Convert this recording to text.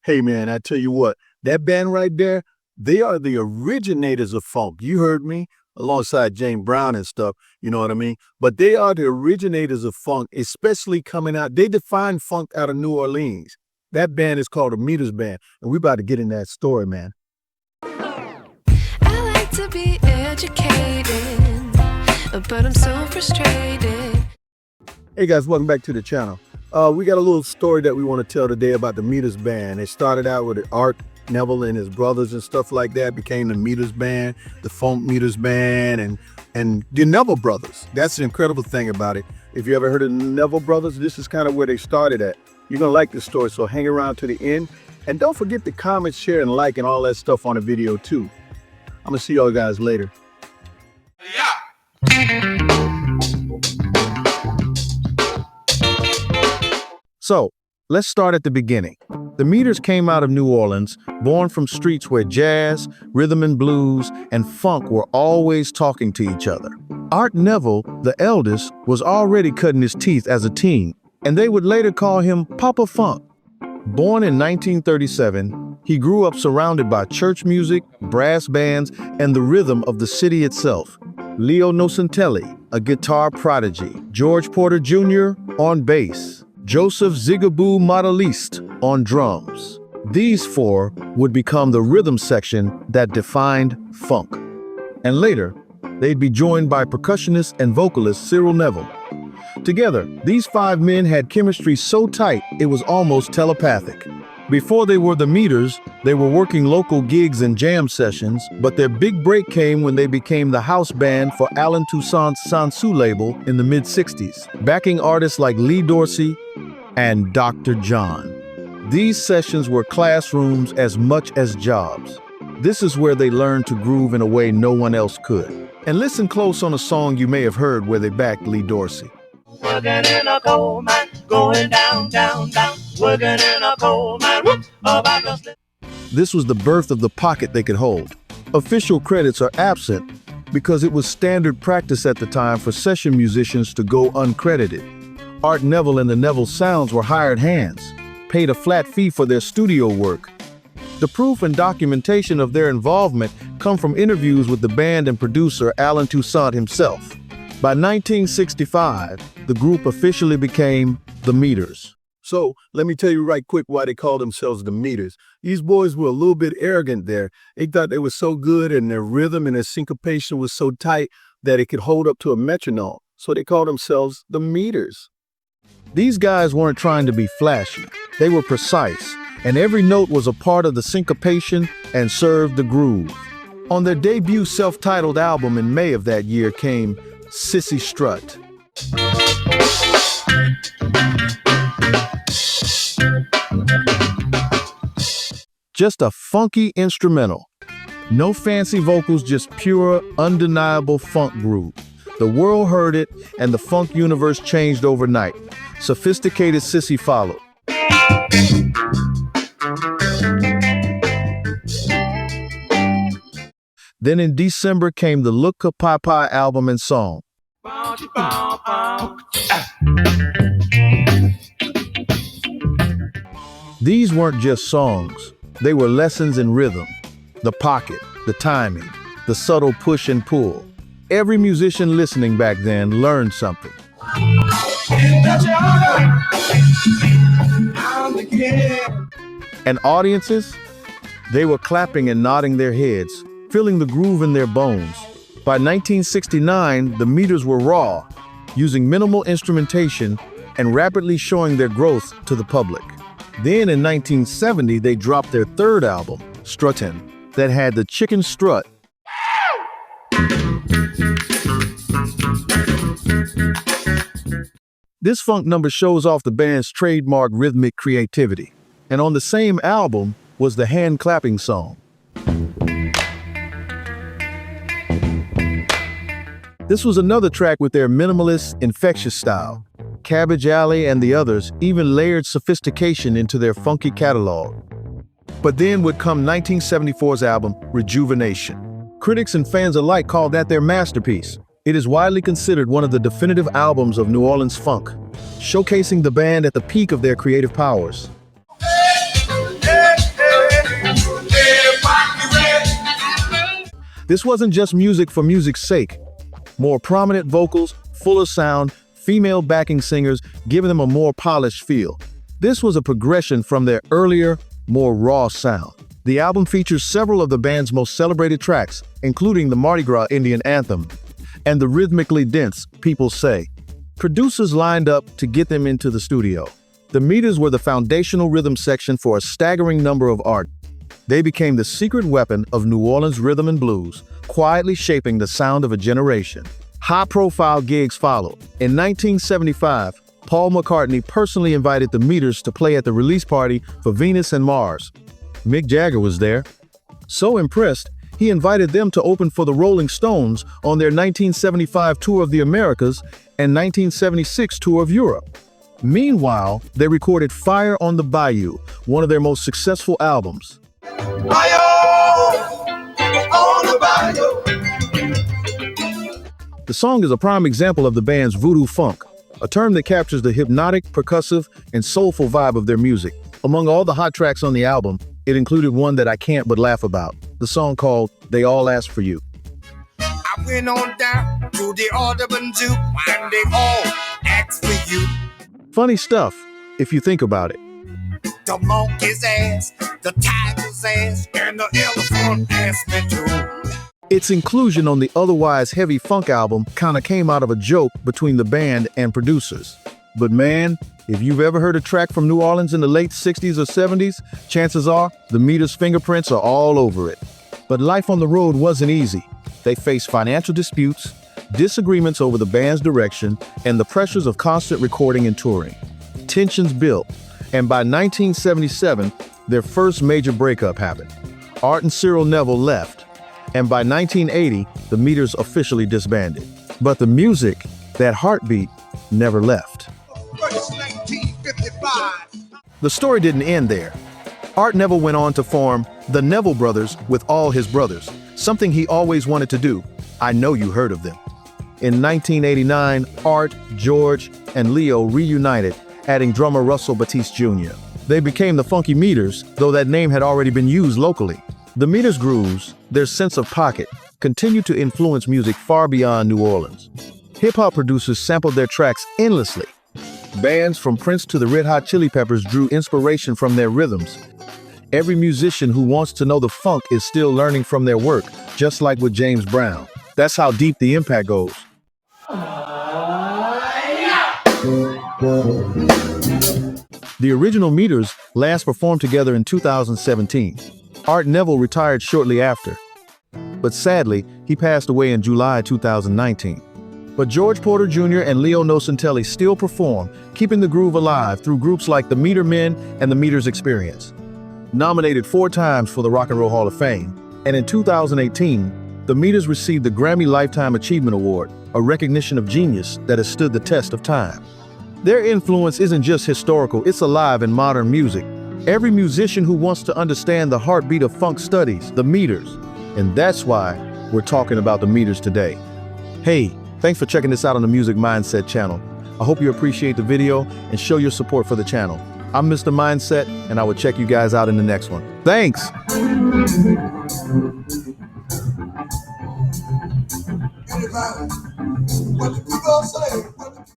Hey man, I tell you what, that band right there, they are the originators of funk. You heard me, alongside James Brown and stuff, you know what I mean? But they are the originators of funk, especially coming out. They defined funk out of New Orleans. That band is called the Meters Band, and we about to get in that story, man. I like to be educated, but I'm so frustrated. Hey guys, welcome back to the channel. We got a little story that we want to tell today about the Meters Band. It started out with Art Neville and his brothers and stuff like that, became the Meters Band, the Funk Meters Band, and the Neville brothers. That's the incredible thing about it. If you ever heard of the Neville brothers, this is kind of where they started at. You're going to like this story, so hang around to the end. And don't forget to comment, share, and like and all that stuff on the video too. I'm going to see y'all guys later. Yeah. So, let's start at the beginning. The Meters came out of New Orleans, born from streets where jazz, rhythm and blues, and funk were always talking to each other. Art Neville, the eldest, was already cutting his teeth as a teen, and they would later call him Papa Funk. Born in 1937, he grew up surrounded by church music, brass bands, and the rhythm of the city itself. Leo Nocentelli, a guitar prodigy, George Porter Jr. on bass, Joseph Zigaboo Modeliste on drums. These four would become the rhythm section that defined funk. And later, they'd be joined by percussionist and vocalist Cyril Neville. Together, these five men had chemistry so tight it was almost telepathic. Before they were the Meters, they were working local gigs and jam sessions, but their big break came when they became the house band for Allen Toussaint's Sansu label in the mid-60s, backing artists like Lee Dorsey and Dr. John. These sessions were classrooms as much as jobs. This is where they learned to groove in a way no one else could. And listen close on a song you may have heard where they backed Lee Dorsey. Working in a coal mine, going down, down, down. Working in a coal mine, whoop, about to slip. This was the birth of the pocket they could hold. Official credits are absent because it was standard practice at the time for session musicians to go uncredited. Art Neville and the Neville Sounds were hired hands, paid a flat fee for their studio work. The proof and documentation of their involvement come from interviews with the band and producer Allen Toussaint himself. By 1965, the group officially became the Meters. So, let me tell you right quick why they call themselves the Meters. These boys were a little bit arrogant there. They thought they were so good and their rhythm and their syncopation was so tight that it could hold up to a metronome. So they called themselves the Meters. These guys weren't trying to be flashy. They were precise, and every note was a part of the syncopation and served the groove. On their debut self-titled album in May of that year came Cissy Strut. Just a funky instrumental. No fancy vocals, just pure, undeniable funk groove. The world heard it, and the funk universe changed overnight. Sophisticated Cissy followed. Then in December came the Look Papa album and song. These weren't just songs. They were lessons in rhythm, the pocket, the timing, the subtle push and pull. Every musician listening back then learned something. And audiences, they were clapping and nodding their heads, feeling the groove in their bones. By 1969, the Meters were raw, using minimal instrumentation and rapidly showing their growth to the public. Then in 1970, they dropped their third album, Struttin', that had the chicken strut. This funk number shows off the band's trademark rhythmic creativity. And on the same album was the hand-clapping song. This was another track with their minimalist, infectious style. Cabbage Alley and the others even layered sophistication into their funky catalog. But then would come 1974's album, Rejuvenation. Critics and fans alike called that their masterpiece. It is widely considered one of the definitive albums of New Orleans funk, showcasing the band at the peak of their creative powers. Hey, This wasn't just music for music's sake. More prominent vocals, fuller sound, female backing singers, giving them a more polished feel. This was a progression from their earlier, more raw sound. The album features several of the band's most celebrated tracks, including the Mardi Gras Indian Anthem and the rhythmically dense People Say. Producers lined up to get them into the studio. The meters were the foundational rhythm section for a staggering number of artists. They became the secret weapon of New Orleans rhythm and blues, quietly shaping the sound of a generation. High-profile gigs followed. In 1975, Paul McCartney personally invited the Meters to play at the release party for Venus and Mars. Mick Jagger was there. So impressed, he invited them to open for the Rolling Stones on their 1975 tour of the Americas and 1976 tour of Europe. Meanwhile, they recorded Fire on the Bayou, one of their most successful albums. The song is a prime example of the band's voodoo funk, a term that captures the hypnotic, percussive, and soulful vibe of their music. Among all the hot tracks on the album, it included one that I can't but laugh about, the song called They All Asked For You. I went on down to the Audubon Zoo and they all asked for you. Funny stuff, if you think about it. The monkey's ass, the tiger's ass, and the elephant asked me too. Its inclusion on the otherwise heavy funk album kinda came out of a joke between the band and producers. But man, if you've ever heard a track from New Orleans in the late 60s or 70s, chances are the Meters' fingerprints are all over it. But life on the road wasn't easy. They faced financial disputes, disagreements over the band's direction, and the pressures of constant recording and touring. Tensions built, and by 1977, their first major breakup happened. Art and Cyril Neville left, and by 1980, the Meters officially disbanded. But the music, that heartbeat, never left. The story didn't end there. Art Neville went on to form the Neville Brothers with all his brothers, something he always wanted to do. I know you heard of them. In 1989, Art, George, and Leo reunited, adding drummer Russell Batiste Jr. They became the Funky Meters, though that name had already been used locally. The Meters' grooves, their sense of pocket, continued to influence music far beyond New Orleans. Hip-hop producers sampled their tracks endlessly. Bands from Prince to the Red Hot Chili Peppers drew inspiration from their rhythms. Every musician who wants to know the funk is still learning from their work, just like with James Brown. That's how deep the impact goes. The original Meters last performed together in 2017. Art Neville retired shortly after, but sadly, he passed away in July 2019. But George Porter Jr. and Leo Nocentelli still perform, keeping the groove alive through groups like the Meter Men and the Meters Experience. Nominated 4 times for the Rock and Roll Hall of Fame, and in 2018, the Meters received the Grammy Lifetime Achievement Award, a recognition of genius that has stood the test of time. Their influence isn't just historical, it's alive in modern music. Every musician who wants to understand the heartbeat of funk studies the Meters, and that's why we're talking about the Meters today. Hey, thanks for checking this out on the Music Mindset channel. I hope you appreciate the video and show your support for the channel. I'm Mr. Mindset, and I will check you guys out in the next one. Thanks! What the people say?